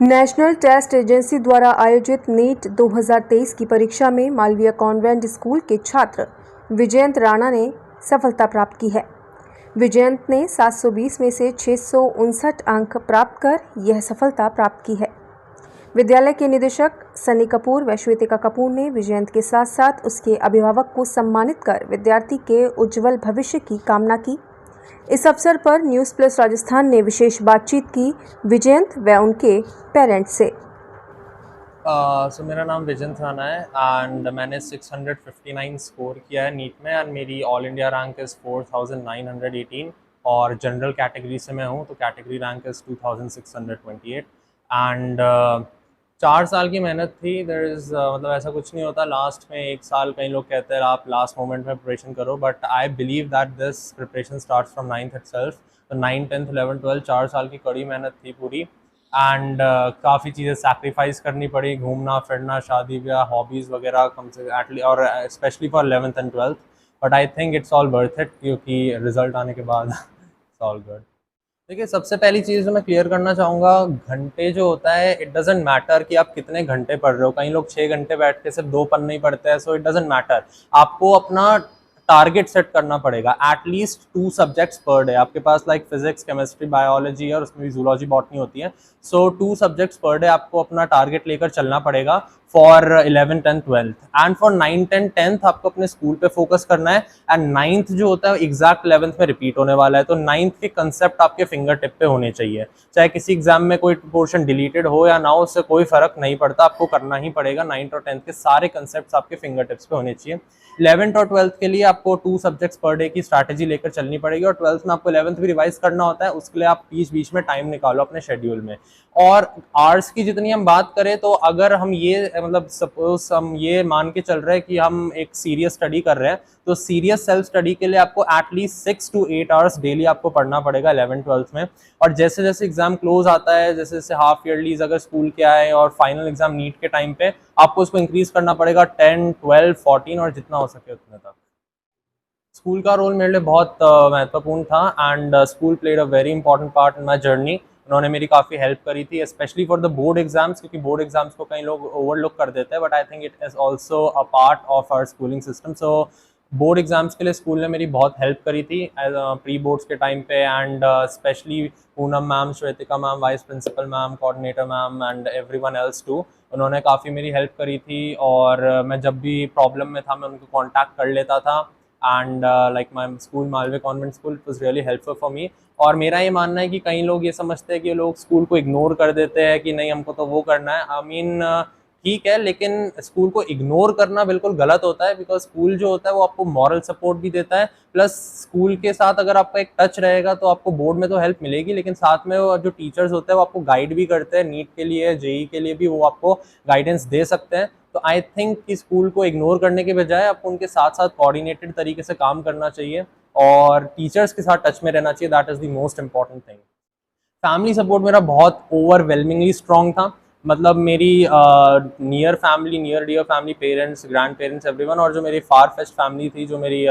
National test agency द्वारा आयोजित NEET 2023 की परीक्षा में मालवीय कॉन्वेंट स्कूल के छात्र विजयंत राणा ने सफलता प्राप्त की है। विजयंत ने 720 में से 659 अंक प्राप्त कर यह सफलता प्राप्त की है। विद्यालय के निदेशक सनी कपूर व श्वेतिका कपूर ने विजयंत के साथ साथ उसके अभिभावक को सम्मानित कर विद्यार्थी के उज्जवल भविष्य की कामना की। इस अवसर पर न्यूज़ प्लस राजस्थान ने विशेष बातचीत की विजयंत व उनके पेरेंट्स से। मेरा नाम विजयंत राणा है एंड मैंने 659 स्कोर किया है नीट में एंड मेरी ऑल इंडिया रैंक इज़ 4918 और जनरल कैटेगरी से मैं हूँ तो कैटेगरी रैंक इज़ 2628 एंड 4 साल की मेहनत थी। देयर इज़ मतलब ऐसा कुछ नहीं होता लास्ट में 1 साल। कई लोग कहते हैं आप लास्ट मोमेंट में प्रिपरेशन करो, but I believe that this preparation starts from 9th itself। तो 9, 10th, 11th, 12 4 साल की कड़ी मेहनत थी पूरी एंड काफ़ी चीज़ें सैक्रिफाइस करनी पड़ी, घूमना फिरना, शादी ब्याह, हॉबीज़ वगैरह कम से एटली और specially for 11th and 12th। But I think it's all worth it क्योंकि रिजल्ट आने के बाद इट्स ऑल गुड। देखिए, सबसे पहली चीज़ जो मैं क्लियर करना चाहूँगा, घंटे जो होता है इट डज़न्ट मैटर कि आप कितने घंटे पढ़ रहे हो। कई लोग 6 घंटे बैठ के सिर्फ 2 पन्ने ही पढ़ते हैं, सो इट डज़न्ट मैटर। आपको अपना टारगेट सेट करना पड़ेगा, एटलीस्ट 2 सब्जेक्ट्स पर डे। आपके पास लाइक फिजिक्स, केमिस्ट्री, बायोलॉजी है और उसमें भी जूलॉजी, बॉटनी होती है। सो 2 सब्जेक्ट्स पर डे आपको अपना टारगेट लेकर चलना पड़ेगा for 11th and 12th and for 9th and 10th आपको अपने स्कूल पे फोकस करना है। एंड 9th जो होता है एग्जैक्ट 11th में रिपीट होने वाला है, तो 9th के कंसेप्ट आपके फिंगर टिप पे होने चाहिए। चाहे किसी एग्जाम में कोई पोर्शन डिलीटेड हो या ना हो, उससे कोई फर्क नहीं पड़ता, आपको करना ही पड़ेगा। 9th और 10th के सारे कंसेप्ट आपके फिंगर टिप्स पे होने चाहिए। 11th और 12th के लिए आपको 2 सब्जेक्ट्स पर डे की स्ट्रैटेजी लेकर चलनी पड़ेगी और 12th में आपको 11th भी रिवाइज करना होता है। उसके लिए आप बीच बीच में टाइम निकालो अपने शेड्यूल में। और आवर्स की जितनी हम बात करें तो अगर हम ये मतलब सपोज हम ये मान के चल रहे हैं कि हम एक सीरियस स्टडी कर रहे हैं, तो सीरियस सेल्फ स्टडी के लिए आपको एटलीस्ट 6 to 8 आवर्स डेली आपको पढ़ना पड़ेगा 11th 12th में। और जैसे जैसे एग्जाम क्लोज आता है, जैसे जैसे हाफ ईयरलीज अगर स्कूल के आए और फाइनल एग्जाम नीट के टाइम पे, आपको उसको इंक्रीज करना पड़ेगा 10, 12, 14 और जितना हो सके उतने तक। स्कूल का रोल मेरे लिए बहुत महत्वपूर्ण था and school played a very important part in my journey. उन्होंने मेरी काफ़ी हेल्प करी थी, specially for the board exams, क्योंकि बोर्ड एग्जाम्स को कई लोग ओवरलुक कर देते हैं, but I think it is also a part of our schooling system. So board exams के लिए स्कूल ने मेरी बहुत हेल्प करी थी प्री बोर्ड्स के टाइम पे and specially Poonam ma'am, Shwetika ma'am, vice principal ma'am, coordinator ma'am and everyone else too. उन्होंने काफ़ी मेरी हेल्प करी थी और मैं जब भी प्रॉब्लम में था मैं उनको कॉन्टैक्ट कर लेता था and like my school Malawi convent school was really helpful for me. और मेरा ये मानना है कि कई लोग ये समझते हैं कि लोग स्कूल को इग्नोर कर देते हैं कि नहीं हमको तो वो करना है। आई मीन ठीक है, लेकिन स्कूल को इग्नोर करना बिल्कुल गलत होता है, बिकॉज स्कूल जो होता है वो आपको मॉरल सपोर्ट भी देता है, प्लस स्कूल के साथ अगर आपका एक टच रहेगा तो आपको बोर्ड में तो हेल्प मिलेगी, लेकिन साथ में वो जो टीचर्स होते हैं वो आपको गाइड भी करते हैं। नीट के लिए, जेई के लिए भी वो आपको गाइडेंस दे सकते हैं। तो आई थिंक कि स्कूल को इग्नोर करने के बजाय आपको उनके साथ साथ कोऑर्डिनेटेड तरीके से काम करना चाहिए और टीचर्स के साथ टच में रहना चाहिए। That is the most important thing. Family support मेरा बहुत ओवरवेलमिंगली स्ट्रॉन्ग था। मतलब मेरी near family, near dear family, parents, grand parents, everyone, और जो मेरी फार फेस्ट फैमिली थी, जो मेरी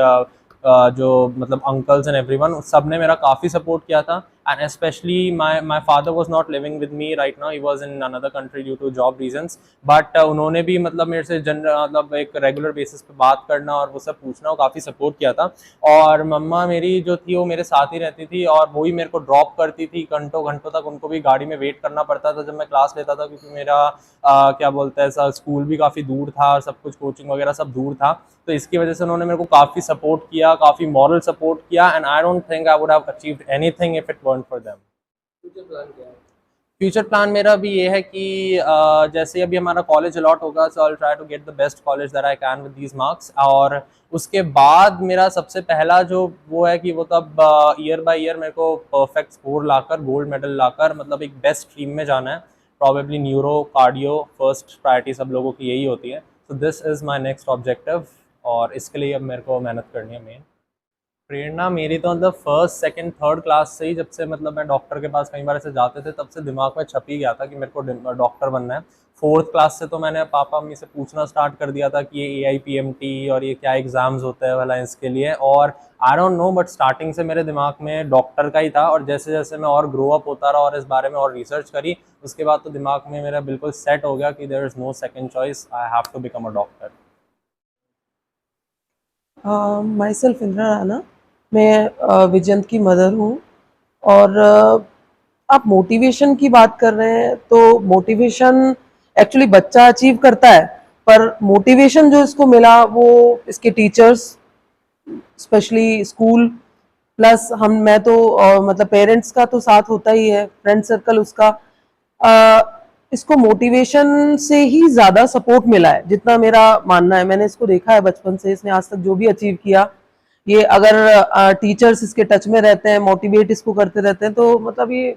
जो मतलब अंकल्स एंड एवरीवन, सब ने मेरा काफ़ी सपोर्ट किया था। And specially my father was not living with me right now, he was in another country due to job reasons, but उन्होंने भी मतलब मेरे से मतलब एक रेगुलर बेसिस पे बात करना और वो सब पूछना, वो काफ़ी सपोर्ट किया था। और मम्मा मेरी जो थी वो मेरे साथ ही रहती थी और वो ही मेरे को ड्रॉप करती थी। घंटों घंटों तक उनको भी गाड़ी में वेट करना पड़ता था जब मैं क्लास लेता था, क्योंकि मेरा क्या बोलते हैं सर, स्कूल भी काफ़ी दूर था और सब कुछ कोचिंग वगैरह सब दूर था। तो इसकी वजह से उन्होंने मेरे को काफ़ी सपोर्ट किया, काफ़ी मॉरल सपोर्ट किया and I don't think I would have achieved anything if it weren't for them. Future plan क्या है? फ्यूचर प्लान मेरा भी ये है कि जैसे अभी हमारा कॉलेज अलॉट होगा, so I will try to get the best college that I can with these marks. और उसके बाद मेरा सबसे पहला जो वो है कि वो तब ईयर बाय ईयर मेरे को परफेक्ट स्कोर लाकर, गोल्ड मेडल लाकर, मतलब एक बेस्ट स्ट्रीम में जाना है। Probably neuro, cardio, first priority सब लोगों की यही होती है। So this is my next objective और इसके लिए अब मेरे को मेहनत करनी है मेन। प्रेरणा मेरी तो मतलब फर्स्ट सेकंड थर्ड क्लास से ही, जब से मतलब मैं डॉक्टर के पास कई बार ऐसे जाते थे, तब से दिमाग में छप ही गया था कि मेरे को डॉक्टर बनना है। फोर्थ क्लास से तो मैंने पापा मम्मी से पूछना स्टार्ट कर दिया था कि ये AIPMT और ये क्या एग्ज़ाम्स होते हैं वाला इसके लिए, और I don't know but starting से मेरे दिमाग में डॉक्टर का ही था। और जैसे जैसे मैं और ग्रो अप होता रहा और इस बारे में और रिसर्च करी, उसके बाद तो दिमाग में मेरा बिल्कुल सेट हो गया कि there is no second choice, I have to become a doctor. Myself Indra Rana. मैं विजयंत की मदर हूँ। और आप मोटिवेशन की बात कर रहे हैं तो मोटिवेशन एक्चुअली बच्चा अचीव करता है, पर मोटिवेशन जो इसको मिला वो इसके टीचर्स, स्पेशली स्कूल, प्लस मैं तो मतलब पेरेंट्स का तो साथ होता ही है, फ्रेंड सर्कल उसका। इसको मोटिवेशन से ही ज़्यादा सपोर्ट मिला है, जितना मेरा मानना है। मैंने इसको देखा है बचपन से, इसने आज तक जो भी अचीव किया, ये अगर टीचर्स इसके टच में रहते हैं, मोटिवेट इसको करते रहते हैं, तो मतलब ये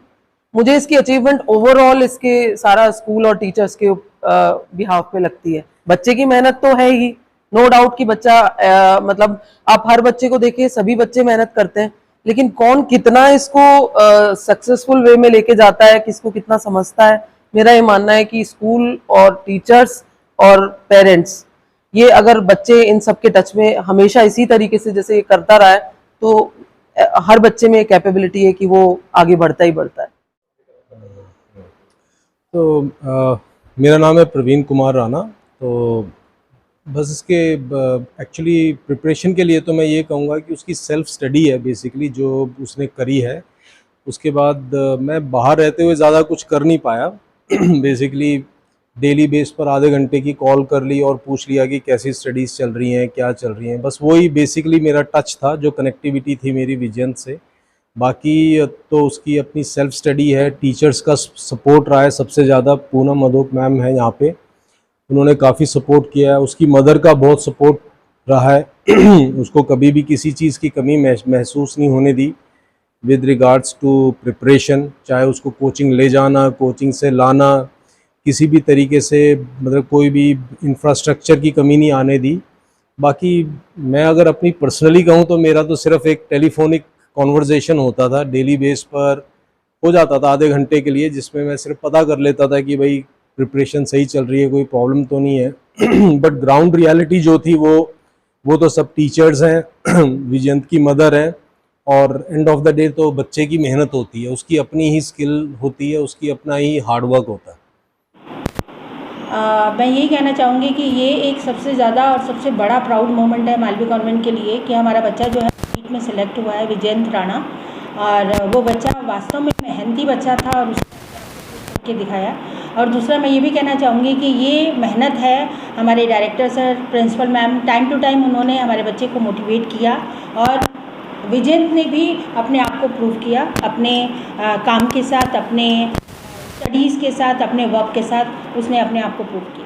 मुझे इसकी अचीवमेंट ओवरऑल इसके सारा स्कूल और टीचर्स के बिहाफ पे लगती है। बच्चे की मेहनत तो है ही, नो डाउट कि बच्चा मतलब आप हर बच्चे को देखिए, सभी बच्चे मेहनत करते हैं, लेकिन कौन कितना इसको सक्सेसफुल वे में लेके जाता है, किसको कितना समझता है, मेरा ये मानना है कि स्कूल और टीचर्स और पेरेंट्स, ये अगर बच्चे इन सबके टच में हमेशा इसी तरीके से जैसे ये करता रहा है, तो हर बच्चे में कैपेबिलिटी है कि वो आगे बढ़ता ही बढ़ता है। तो मेरा नाम है प्रवीण कुमार राणा। तो बस इसके एक्चुअली प्रिपरेशन के लिए तो मैं ये कहूँगा कि उसकी सेल्फ स्टडी है बेसिकली जो उसने करी है। उसके बाद मैं बाहर रहते हुए ज़्यादा कुछ कर नहीं पाया। बेसिकली डेली बेस पर आधे घंटे की कॉल कर ली और पूछ लिया कि कैसी स्टडीज़ चल रही हैं, क्या चल रही हैं, बस वही बेसिकली मेरा टच था, जो कनेक्टिविटी थी मेरी विजयंत से। बाकी तो उसकी अपनी सेल्फ स्टडी है, टीचर्स का सपोर्ट रहा है सबसे ज़्यादा। पूनम मधोक मैम है यहाँ पे, उन्होंने काफ़ी सपोर्ट किया है। उसकी मदर का बहुत सपोर्ट रहा है। उसको कभी भी किसी चीज़ की कमी महसूस नहीं होने दी विद रिगार्ड्स टू प्रिपरेशन, चाहे उसको कोचिंग ले जाना, कोचिंग से लाना, किसी भी तरीके से मतलब कोई भी इंफ्रास्ट्रक्चर की कमी नहीं आने दी। बाकी मैं अगर अपनी पर्सनली कहूँ तो मेरा तो सिर्फ एक टेलीफोनिक कॉन्वर्जेशन होता था, डेली बेस पर हो जाता था आधे घंटे के लिए, जिसमें मैं सिर्फ पता कर लेता था कि भाई प्रिपरेशन सही चल रही है, कोई प्रॉब्लम तो नहीं है। बट ग्राउंड रियलिटी जो थी वो तो सब टीचर्स हैं, विजयंत की मदर है, और एंड ऑफ द डे तो बच्चे की मेहनत होती है, उसकी अपनी ही स्किल होती है, उसकी अपना ही हार्डवर्क होता है। मैं यही कहना चाहूँगी कि ये एक सबसे ज़्यादा और सबसे बड़ा प्राउड मोमेंट है मालवी कॉन्वेंट के लिए कि हमारा बच्चा जो है नीट में सिलेक्ट हुआ है, विजयंत राणा। और वो बच्चा वास्तव में मेहनती बच्चा था और उसने के दिखाया। और दूसरा मैं ये भी कहना चाहूँगी कि ये मेहनत है, हमारे director sir, principal ma'am time to time उन्होंने हमारे बच्चे को मोटिवेट किया, और विजयंत ने भी अपने आप को प्रूव किया अपने काम के साथ, अपने स्टडीज़ के साथ, अपने वर्क के साथ उसने अपने आप को प्रूव किया।